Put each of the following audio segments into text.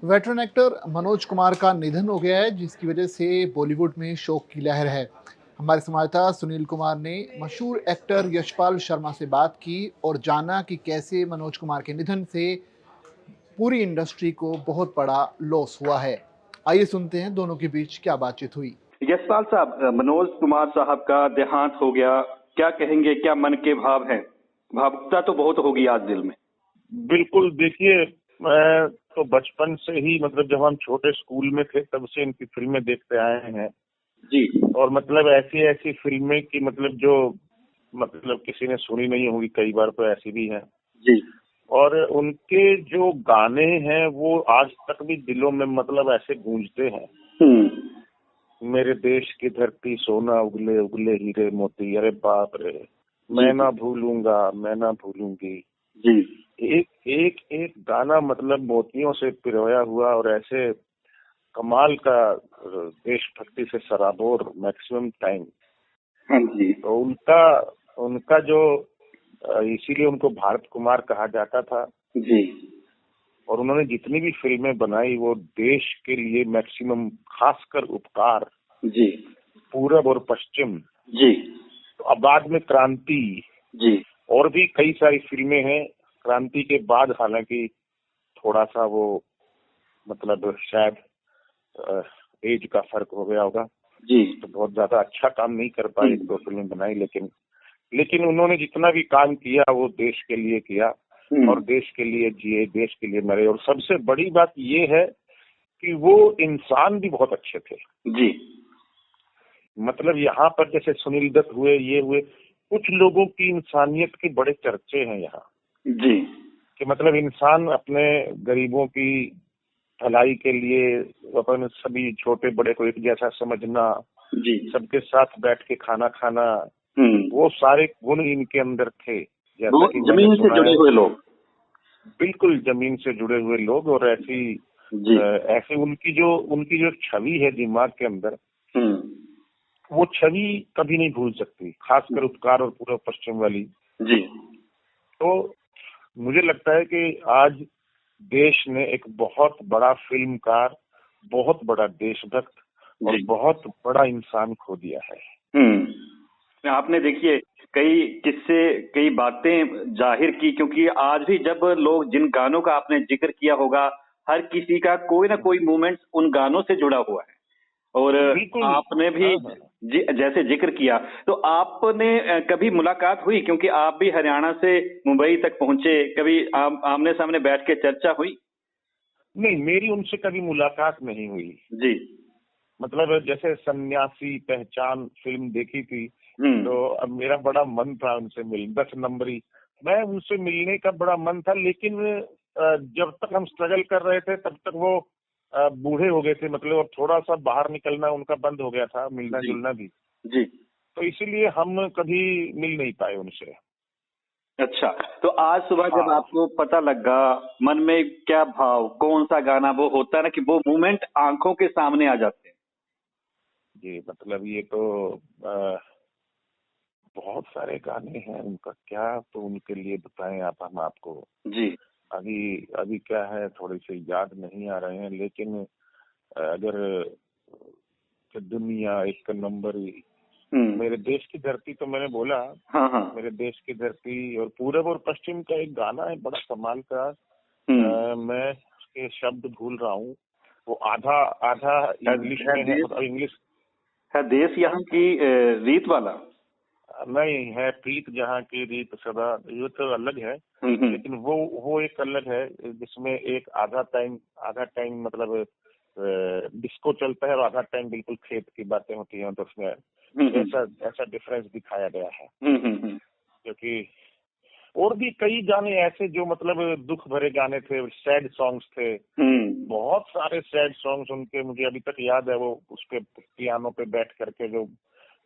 Veteran actor Manoj Kumar का निधन हो गया है, जिसकी वजह से बॉलीवुड में शोक की लहर है। हमारे संवाददाता सुनील कुमार ने मशहूर एक्टर यशपाल शर्मा से बात की और जाना कि कैसे मनोज कुमार के निधन से पूरी इंडस्ट्री को बहुत बड़ा लॉस हुआ है। आइए सुनते हैं दोनों के बीच क्या बातचीत हुई। यशपाल साहब, मनोज कुमार साहब का देहांत हो गया, क्या कहेंगे, क्या मन के भाव हैं? भावुकता तो बहुत होगी आज दिल में। बिल्कुल। देखिए, मैं तो बचपन से ही मतलब जब हम छोटे स्कूल में थे तब से इनकी फिल्में देखते आए हैं। जी। और मतलब ऐसी ऐसी फिल्में की मतलब जो मतलब किसी ने सुनी नहीं होगी, कई बार तो ऐसी भी हैं। जी। और उनके जो गाने हैं वो आज तक भी दिलों में मतलब ऐसे गूंजते हैं। मेरे देश की धरती सोना उगले उगले हीरे मोती, अरे बाप रे, मैं ना भूलूंगा मैं ना भूलूंगी। जी। एक एक एक गाना मतलब मोतियों से पिरोया हुआ और ऐसे कमाल का देशभक्ति से सराबोर मैक्सिमम टाइम। हाँ जी। तो उनका उनका जो इसीलिए उनको भारत कुमार कहा जाता था। जी। और उन्होंने जितनी भी फिल्में बनाई वो देश के लिए मैक्सिमम, खासकर उपकार, जी। पूरब और पश्चिम। जी। तो अब बाद में क्रांति, जी। और भी कई सारी फिल्में हैं। क्रांति के बाद हालांकि थोड़ा सा वो मतलब शायद एज का फर्क हो गया होगा, जी। तो बहुत ज्यादा अच्छा काम नहीं कर पाए, एक दो फिल्में बनाई, लेकिन लेकिन उन्होंने जितना भी काम किया वो देश के लिए किया और देश के लिए जिए, देश के लिए मरे। और सबसे बड़ी बात ये है कि वो इंसान भी बहुत अच्छे थे। जी। मतलब यहाँ पर जैसे सुनील दत्त हुए, ये हुए, कुछ लोगों की इंसानियत के बड़े चर्चे हैं यहाँ। जी। कि मतलब इंसान अपने गरीबों की भलाई के लिए अपन सभी छोटे बड़े को एक जैसा समझना, जी। सबके साथ बैठ के खाना खाना, वो सारे गुण इनके अंदर थे। जैसा कि मैंने जमीन से सुना जुड़े है, हुए लोग। बिल्कुल जमीन से जुड़े हुए लोग। और ऐसी उनकी जो छवि है दिमाग के अंदर, वो छवि कभी नहीं भूल सकती, खासकर उपकार और पूर्व पश्चिम वाली। जी। तो मुझे लगता है कि आज देश ने एक बहुत बड़ा फिल्मकार, बहुत बड़ा देशभक्त और बहुत बड़ा इंसान खो दिया है। आपने देखिए कई किस्से, कई बातें जाहिर की, क्योंकि आज भी जब लोग, जिन गानों का आपने जिक्र किया होगा, हर किसी का कोई ना कोई मोमेंट उन गानों से जुड़ा हुआ है। और आपने भी जैसे जिक्र किया, तो आपने कभी मुलाकात हुई, क्योंकि आप भी हरियाणा से मुंबई तक पहुंचे, कभी आमने सामने बैठ के चर्चा हुई? नहीं, मेरी उनसे कभी मुलाकात नहीं हुई जी। मतलब जैसे सन्यासी पहचान फिल्म देखी थी, तो अब मेरा बड़ा मन था उनसे 10 नंबरी, मैं उनसे मिलने का बड़ा मन था। लेकिन जब तक हम स्ट्रगल कर रहे थे तब तक वो बूढ़े हो गए थे, मतलब और थोड़ा सा बाहर निकलना उनका बंद हो गया था, मिलना जुलना भी। जी। तो इसीलिए हम कभी मिल नहीं पाए उनसे। अच्छा, तो आज सुबह जब आपको पता लगा, मन में क्या भाव, कौन सा गाना वो होता है ना कि वो मोमेंट आंखों के सामने आ जाते हैं? जी, मतलब ये तो बहुत सारे गाने हैं उनका, क्या तो उनके लिए बताएं आप, हम आपको। जी। अभी अभी क्या है, थोड़े से याद नहीं आ रहे हैं, लेकिन अगर दुनिया एक नंबर, मेरे देश की धरती तो मैंने बोला। हाँ। मेरे देश की धरती और पूरब और पश्चिम का एक गाना है बड़ा कमाल का। मैं उसके शब्द भूल रहा हूँ, वो आधा आधा इंग्लिश में है, मतलब इंग्लिश है। देश यहाँ की रीत वाला नहीं है, प्रीत जहाँ की रीत सदा, ये तो अलग है। लेकिन वो एक अलग है जिसमें एक आधा टाइम मतलब डिस्को चलता है और आधा टाइम बिल्कुल खेत की बातें होती हैं। तो उसमें ऐसा डिफरेंस दिखाया गया है। क्योंकि और भी कई गाने ऐसे जो मतलब दुख भरे गाने थे, सैड सॉन्ग्स थे, बहुत सारे सैड सॉन्ग्स उनके, मुझे अभी तक याद है वो उस पे पियानो पे बैठ करके जो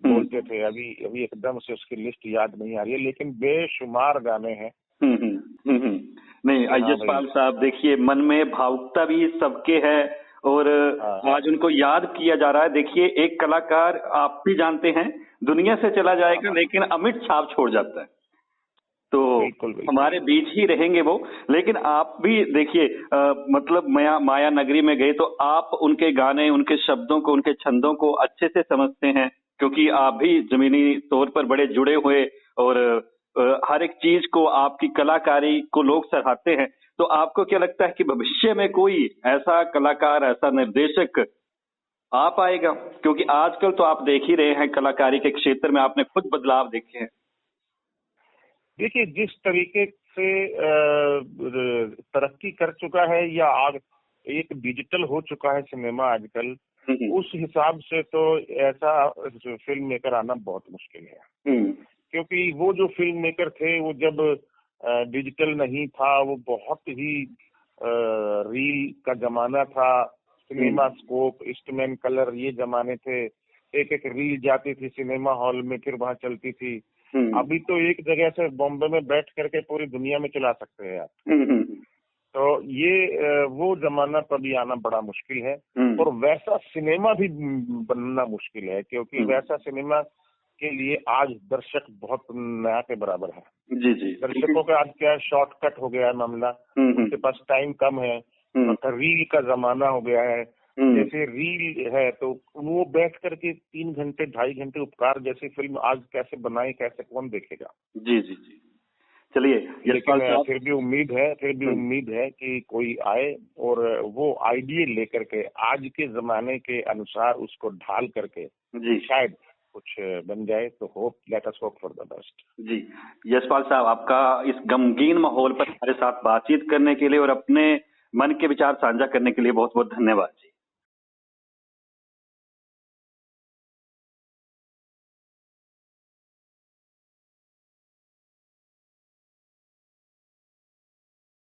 बोलते थे। अभी एकदम से उसकी लिस्ट याद नहीं आ रही है, लेकिन बेशुमार गाने हैं। नहीं, यशपाल साहब, देखिए मन में भावुकता भी सबके है और आज उनको याद किया जा रहा है। देखिए, एक कलाकार आप भी जानते हैं दुनिया से चला जाएगा, लेकिन अमिट छाप छोड़ जाता है। तो बिल्कुल बिल्कुल। हमारे बीच ही रहेंगे वो। लेकिन आप भी देखिए मतलब माया नगरी में गए तो आप उनके गाने, उनके शब्दों को, उनके छंदों को अच्छे से समझते हैं, क्योंकि आप भी जमीनी तौर पर बड़े जुड़े हुए और हर एक चीज को, आपकी कलाकारी को लोग सराहते हैं। तो आपको क्या लगता है कि भविष्य में कोई ऐसा कलाकार, ऐसा निर्देशक आ पाएगा? क्योंकि आजकल तो आप देख ही रहे हैं कलाकारी के क्षेत्र में आपने खुद बदलाव देखे हैं। देखिए, जिस तरीके से तरक्की कर चुका है या आज एक डिजिटल हो चुका है सिनेमा आजकल, उस हिसाब से तो ऐसा फिल्म मेकर आना बहुत मुश्किल है। क्योंकि वो जो फिल्म मेकर थे, वो जब डिजिटल नहीं था, वो बहुत ही रील का जमाना था, सिनेमा स्कोप, ईस्टमैन कलर, ये जमाने थे। एक एक रील जाती थी सिनेमा हॉल में, फिर वहां चलती थी। अभी तो एक जगह से बॉम्बे में बैठ करके पूरी दुनिया में चला सकते हैं आप। तो ये वो जमाना कभी आना बड़ा मुश्किल है, और वैसा सिनेमा भी बनना मुश्किल है, क्योंकि वैसा सिनेमा के लिए आज दर्शक बहुत नया के बराबर है। जी जी। दर्शकों का आज क्या शॉर्टकट हो गया है मामला, उनके पास टाइम कम है, रील का जमाना हो गया है। जैसे रील है तो वो बैठ करके 3 घंटे 2.5 घंटे उपकार जैसी फिल्म आज कैसे बनाए, कैसे कौन देखेगा? जी जी जी। चलिए, लेकिन फिर भी उम्मीद है कि कोई आए और वो आइडिया लेकर के आज के जमाने के अनुसार उसको ढाल करके जी शायद कुछ बन जाए। तो let us hope for the best. जी। यशपाल साहब, आपका इस गमगीन माहौल पर हमारे साथ बातचीत करने के लिए और अपने मन के विचार साझा करने के लिए बहुत बहुत धन्यवाद।